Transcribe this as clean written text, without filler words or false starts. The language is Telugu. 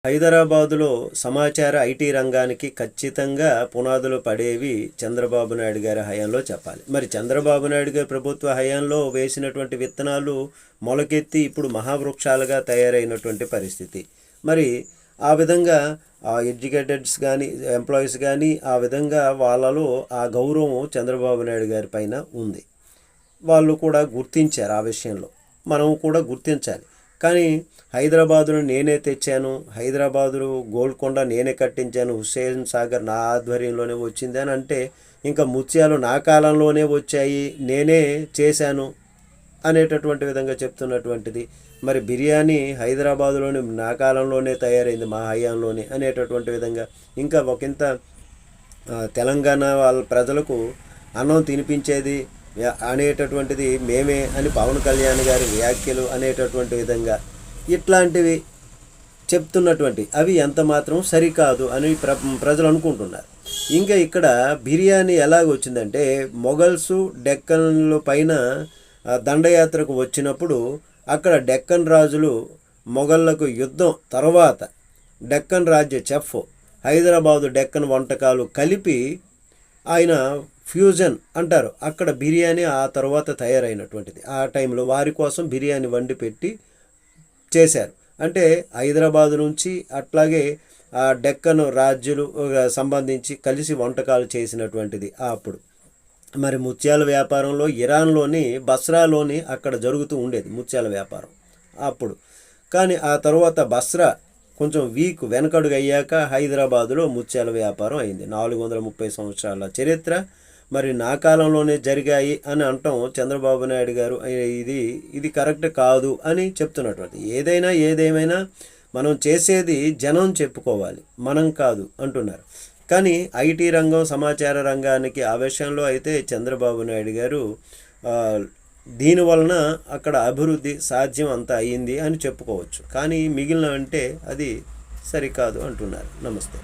హైదరాబాదులో సమాచార ఐటీ రంగానికి ఖచ్చితంగా పునాదులు పడేవి చంద్రబాబు నాయుడు గారి హయాంలో చెప్పాలి. మరి చంద్రబాబు నాయుడు గారి ప్రభుత్వ హయాంలో వేసినటువంటి విత్తనాలు మొలకెత్తి ఇప్పుడు మహావృక్షాలుగా తయారైనటువంటి పరిస్థితి. మరి ఆ విధంగా ఎడ్యుకేటెడ్స్ కానీ ఎంప్లాయీస్ కానీ ఆ విధంగా వాళ్ళలో ఆ గౌరవం చంద్రబాబు నాయుడు గారి పైన ఉంది. వాళ్ళు కూడా గుర్తించారు ఆ విషయంలో. మనం కూడా గుర్తించాలి. కానీ హైదరాబాదును నేనే తెచ్చాను, హైదరాబాదు గోల్కొండ నేనే కట్టించాను, హుస్సేన్ సాగర్ నా ఆధ్వర్యంలోనే వచ్చింది అని అంటే ఇంకా ముత్యాలు నా కాలంలోనే వచ్చాయి, నేనే చేశాను అనేటటువంటి విధంగా చెప్తున్నటువంటిది. మరి బిర్యానీ హైదరాబాదులోని నా కాలంలోనే తయారైంది, మా హయాంలోనే అనేటటువంటి విధంగా ఇంకా ఒకంత తెలంగాణ వాళ్ళ ప్రజలకు అన్నం తినిపించేది అనేటటువంటిది మేమే అని పవన్ కళ్యాణ్ గారి వ్యాఖ్యలు అనేటటువంటి విధంగా ఇట్లాంటివి చెప్తున్నటువంటి అవి ఎంత మాత్రం సరికాదు అని ప్రజలు అనుకుంటున్నారు. ఇంకా ఇక్కడ బిర్యానీ ఎలాగొచ్చిందంటే మొఘల్స్ డెక్కన్ల పైన దండయాత్రకు వచ్చినప్పుడు అక్కడ డెక్కన్ రాజులు మొఘళ్లకు యుద్ధం తర్వాత డెక్కన్ రాజ్య చెఫ్ హైదరాబాదు డెక్కన్ వంటకాలు కలిపి ఆయన ఫ్యూజన్ అంటారు, అక్కడ బిర్యానీ ఆ తర్వాత తయారైనటువంటిది. ఆ టైంలో వారి కోసం బిర్యానీ వండి పెట్టి చేశారు. అంటే హైదరాబాదు నుంచి అట్లాగే ఆ డెక్కన్ రాజ్యులు సంబంధించి కలిసి వంటకాలు చేసినటువంటిది అప్పుడు. మరి ముత్యాల వ్యాపారంలో ఇరాన్లోని బస్రాలోని అక్కడ జరుగుతూ ఉండేది ముత్యాల వ్యాపారం అప్పుడు. కానీ ఆ తర్వాత బస్రా కొంచెం వీక్ వెనకడుగు అయ్యాక హైదరాబాదులో ముత్యాల వ్యాపారం అయింది. 430 సంవత్సరాల చరిత్ర మరి నా కాలంలోనే జరిగాయి అని అంటాం చంద్రబాబు నాయుడు గారు ఇది కరెక్ట్ కాదు అని చెప్తున్నటువంటి. ఏదేమైనా మనం చేసేది జనం చెప్పుకోవాలి, మనం కాదు అంటున్నారు. కానీ ఐటీ రంగం సమాచార రంగానికి ఆ విషయంలో అయితే చంద్రబాబు నాయుడు గారు దీనివలన అక్కడ అభివృద్ధి సాధ్యం అంతా అయ్యింది అని చెప్పుకోవచ్చు. కానీ మిగిలిన అంటే అది సరికాదు అంటున్నారు. నమస్తే.